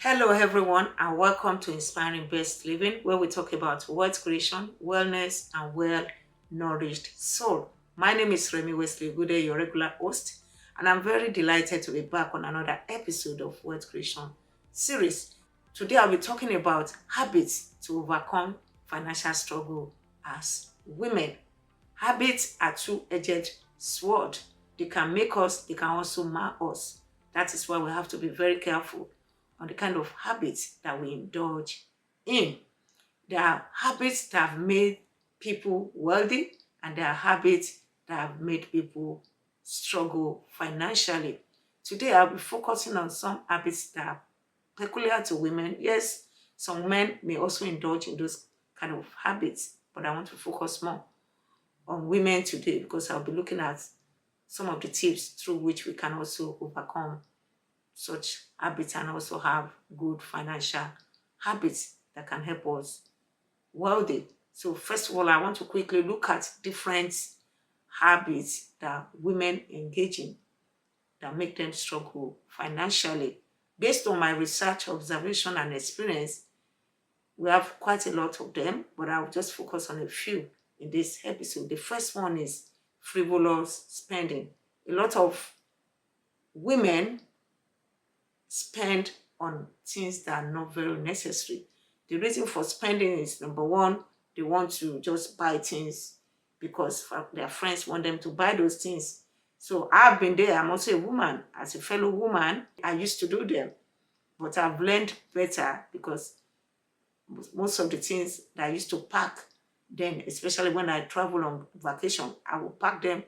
Hello, everyone, and welcome to Inspiring Best Living, where we talk about wealth creation, wellness, and well-nourished soul. My name is Remi Wesley Ogude, your regular host, and I'm very delighted to be back on another episode of Wealth Creation series. Today, I'll be talking about habits to overcome financial struggle as women. Habits are two-edged sword. They can make us, they can also mar us. That is why we have to be very careful on the kind of habits that we indulge in. There are habits that have made people wealthy, and there are habits that have made people struggle financially. Today, I'll be focusing on some habits that are peculiar to women. Yes, some men may also indulge in those kind of habits, but I want to focus more on women today because I'll be looking at some of the tips through which we can also overcome such habits and also have good financial habits that can help us wealthy. So first of all, I want to quickly look at different habits that women engage in that make them struggle financially. Based on my research, observation, and experience, we have quite a lot of them, but I'll just focus on a few in this episode. The first one is frivolous spending. A lot of women spend on things that are not very necessary. The reason for spending is number one, they want to just buy things because their friends want them to buy those things. So I've been there. I'm also a woman. As a fellow woman, I used to do them, but I've learned better because most of the things that I used to pack then, especially when I travel on vacation, I will pack them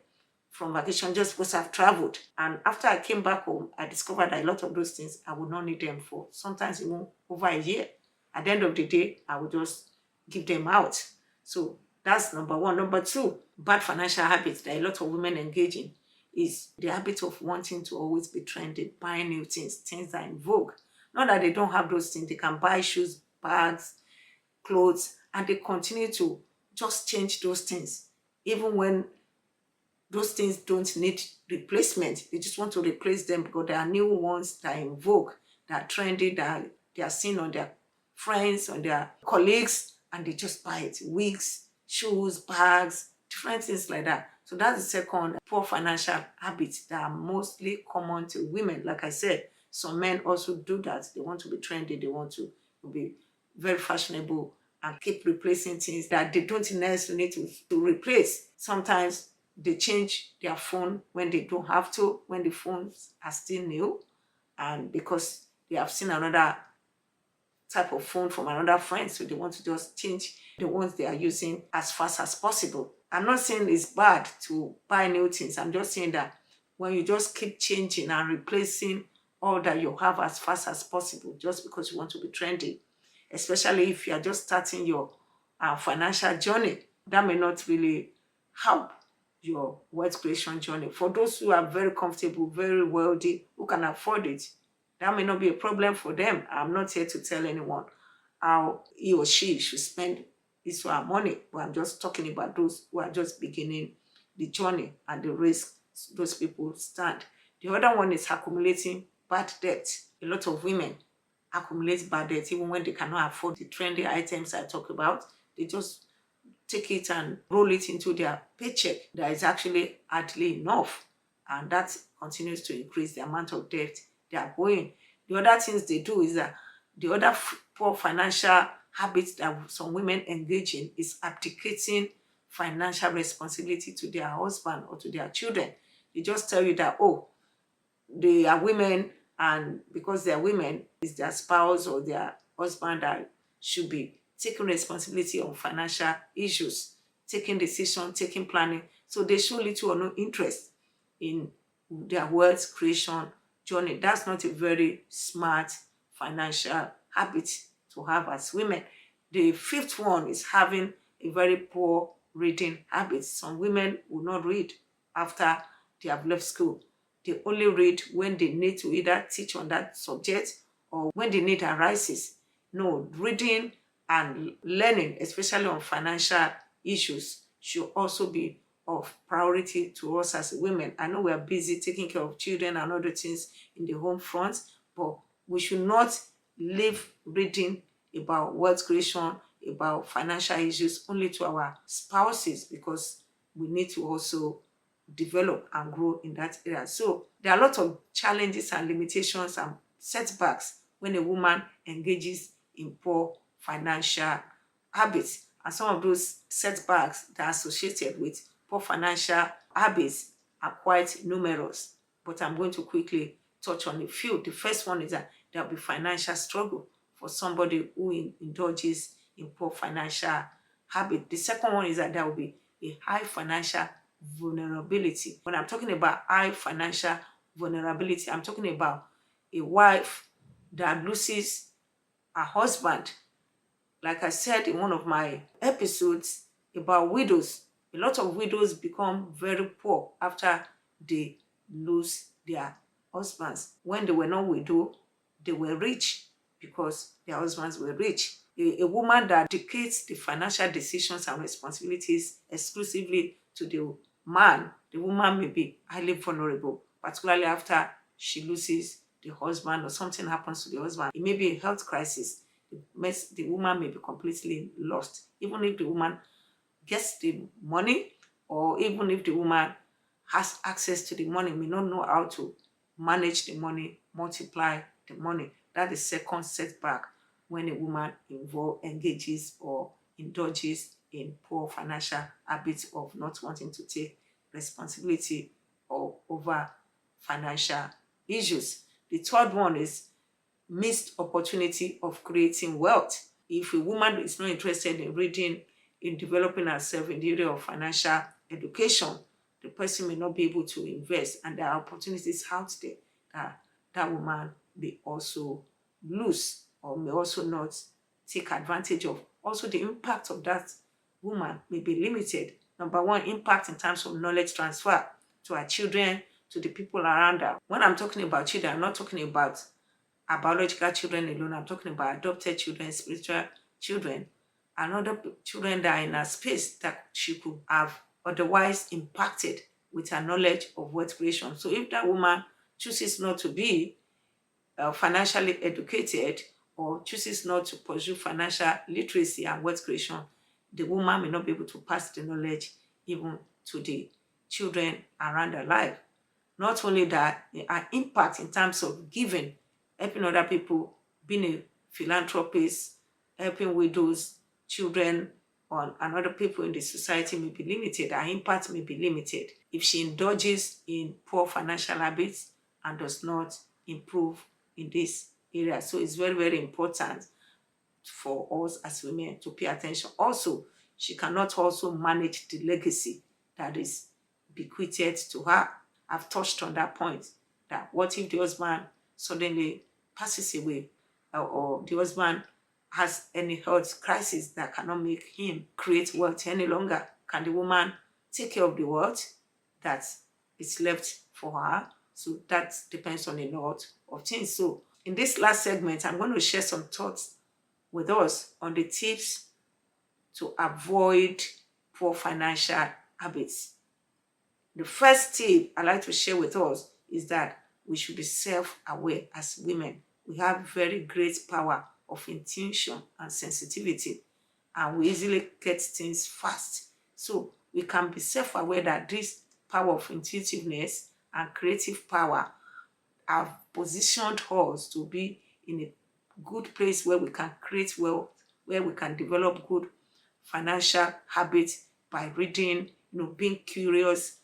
from vacation just because I've traveled. And after I came back home, I discovered that a lot of those things I would not need them for sometimes even over a year. At the end of the day, I would just give them out. So that's number one. Number two, bad financial habits that a lot of women engage in is the habit of wanting to always be trendy, buying new things, things that are in vogue. Not that they don't have those things, they can buy shoes, bags, clothes, and they continue to just change those things. Even when those things don't need replacement, they just want to replace them because there are new ones that are in vogue, that are trendy, that they are seen on their friends, on their colleagues, and they just buy it. Wigs, shoes, bags, different things like that. So that's the second poor financial habits that are mostly common to women. Like I said, some men also do that. They want to be trendy, they want to be very fashionable and keep replacing things that they don't necessarily need to replace. Sometimes they change their phone when they don't have to, when the phones are still new, and because they have seen another type of phone from another friend, so they want to just change the ones they are using as fast as possible. I'm not saying it's bad to buy new things. I'm just saying that when you just keep changing and replacing all that you have as fast as possible just because you want to be trendy, especially if you are just starting your financial journey, that may not really help your wealth creation journey. For those who are very comfortable, very wealthy, who can afford it, that may not be a problem for them. I'm not here to tell anyone how he or she should spend his or her money, but I'm just talking about those who are just beginning the journey and the risk those people stand. The other one is accumulating bad debt. A lot of women accumulate bad debt even when they cannot afford the trendy items I talk about. They just take it and roll it into their paycheck that is actually hardly enough. And that continues to increase the amount of debt they are going. The other things they do is that the other poor financial habits that some women engage in is abdicating financial responsibility to their husband or to their children. They just tell you that, oh, they are women, and because they are women, it's their spouse or their husband that should be taking responsibility on financial issues, taking decision, taking planning. So they show little or no interest in their wealth creation journey. That's not a very smart financial habit to have as women. The fifth one is having a very poor reading habit. Some women will not read after they have left school. They only read when they need to either teach on that subject or when the need arises. No, reading and learning, especially on financial issues, should also be of priority to us as women. I know we are busy taking care of children and other things in the home front, but we should not leave reading about wealth creation, about financial issues only to our spouses, because we need to also develop and grow in that area. So there are a lot of challenges and limitations and setbacks when a woman engages in poor financial habits. And some of those setbacks that are associated with poor financial habits are quite numerous. But I'm going to quickly touch on a few. The first one is that there will be financial struggle for somebody who indulges in poor financial habit. The second one is that there will be a high financial vulnerability. When I'm talking about high financial vulnerability, I'm talking about a wife that loses her husband. Like I said in one of my episodes about widows, a lot of widows become very poor after they lose their husbands. When they were not widow, they were rich because their husbands were rich. A woman that dictates the financial decisions and responsibilities exclusively to the man, the woman may be highly vulnerable, particularly after she loses the husband or something happens to the husband. It may be a health crisis. The woman may be completely lost. Even if the woman gets the money, or even if the woman has access to the money, may not know how to manage the money, multiply the money. That is second setback when a woman engages or indulges in poor financial habits of not wanting to take responsibility over financial issues. The third one is missed opportunity of creating wealth. If a woman is not interested in reading, in developing herself in the area of financial education, the person may not be able to invest, and there are opportunities out there that that woman may also lose or may also not take advantage of. Also, the impact of that woman may be limited. Number one, impact in terms of knowledge transfer to her children, to the people around her. When I'm talking about children, I'm not talking about our biological children alone. I'm talking about adopted children, spiritual children, and other children that are in a space that she could have otherwise impacted with her knowledge of wealth creation. So if that woman chooses not to be financially educated, or chooses not to pursue financial literacy and wealth creation, the woman may not be able to pass the knowledge even to the children around her life. Not only that, an impact in terms of giving, helping other people, being a philanthropist, helping widows, children, and other people in the society may be limited. Her impact may be limited if she indulges in poor financial habits and does not improve in this area. So it's very, very important for us as women to pay attention. Also, she cannot also manage the legacy that is bequeathed to her. I've touched on that point, that what if the husband suddenly passes away, or the husband has any health crisis that cannot make him create wealth any longer? Can the woman take care of the wealth that is left for her? So that depends on a lot of things. So in this last segment, I'm going to share some thoughts with us on the tips to avoid poor financial habits. The first tip I like to share with us is that we should be self-aware as women. We have very great power of intuition and sensitivity, and we easily get things fast. So we can be self-aware that this power of intuitiveness and creative power have positioned us to be in a good place where we can create wealth, where we can develop good financial habits by reading, being curious,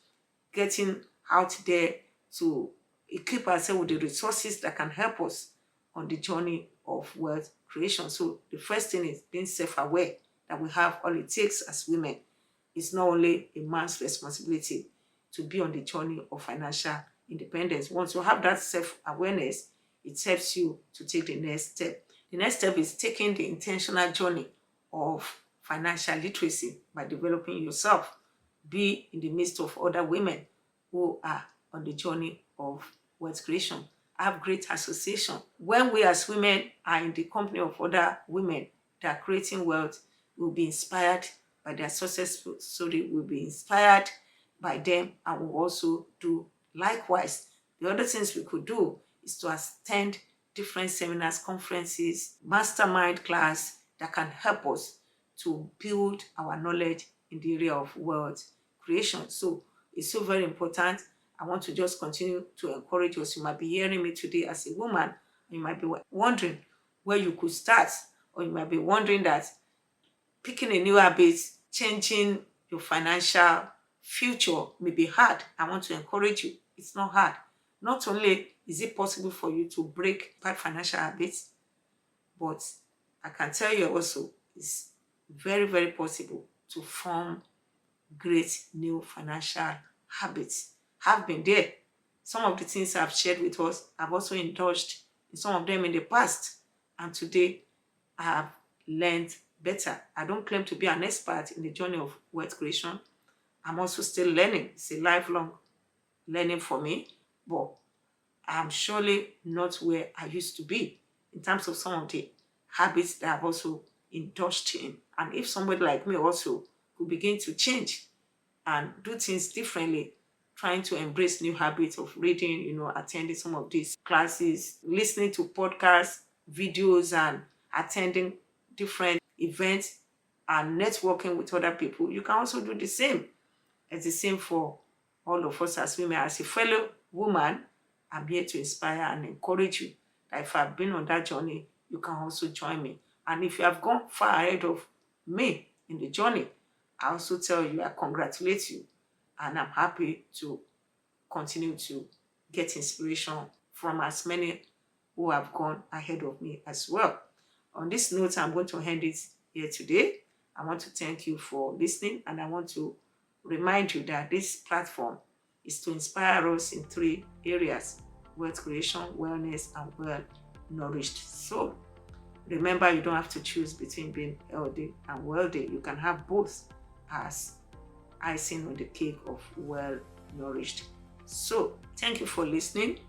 getting out there to equip ourselves with the resources that can help us on the journey of wealth creation. So the first thing is being self-aware that we have all it takes as women. It's not only a man's responsibility to be on the journey of financial independence. Once you have that self-awareness, it helps you to take the next step. The next step is taking the intentional journey of financial literacy by developing yourself. Be in the midst of other women who are on the journey of wealth creation. Have great association. When we as women are in the company of other women that are creating wealth, we'll be inspired by their successful story. We'll be inspired by them, and we'll also do likewise. The other things we could do is to attend different seminars, conferences, mastermind class that can help us to build our knowledge in the area of wealth creation. So it's so very important. I want to just continue to encourage us. You might be hearing me today as a woman. You might be wondering where you could start, or you might be wondering that picking a new habit, changing your financial future may be hard. I want to encourage you. It's not hard. Not only is it possible for you to break bad financial habits, but I can tell you also it's very, very possible to form great new financial habits. Have been there. Some of the things I've shared with us, I've also indulged in some of them in the past. And today, I have learned better. I don't claim to be an expert in the journey of wealth creation. I'm also still learning. It's a lifelong learning for me. But I'm surely not where I used to be in terms of some of the habits that I've also indulged in. And if somebody like me also could begin to change and do things differently, trying to embrace new habits of reading, attending some of these classes, listening to podcasts, videos, and attending different events and networking with other people, you can also do the same. It's the same for all of us as women. As a fellow woman, I'm here to inspire and encourage you that if I've been on that journey, you can also join me. And if you have gone far ahead of me in the journey, I also tell you, I congratulate you. And I'm happy to continue to get inspiration from as many who have gone ahead of me as well. On this note, I'm going to end it here today. I want to thank you for listening, and I want to remind you that this platform is to inspire us in 3 areas: wealth creation, wellness, and well-nourished soul. Remember, you don't have to choose between being healthy and wealthy. You can have both as icing on the cake of well-nourished soul. Thank you for listening,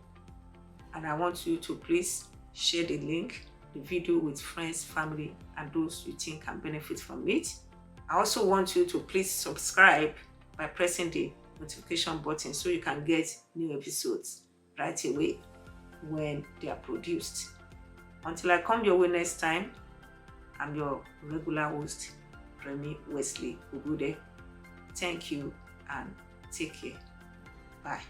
and I want you to please share the link, the video, with friends, family, and those you think can benefit from it. I also want you to please subscribe by pressing the notification button so you can get new episodes right away when they are produced. Until I come your way next time, I'm your regular host, Remi Wesley Ogude. Thank you and take care. Bye.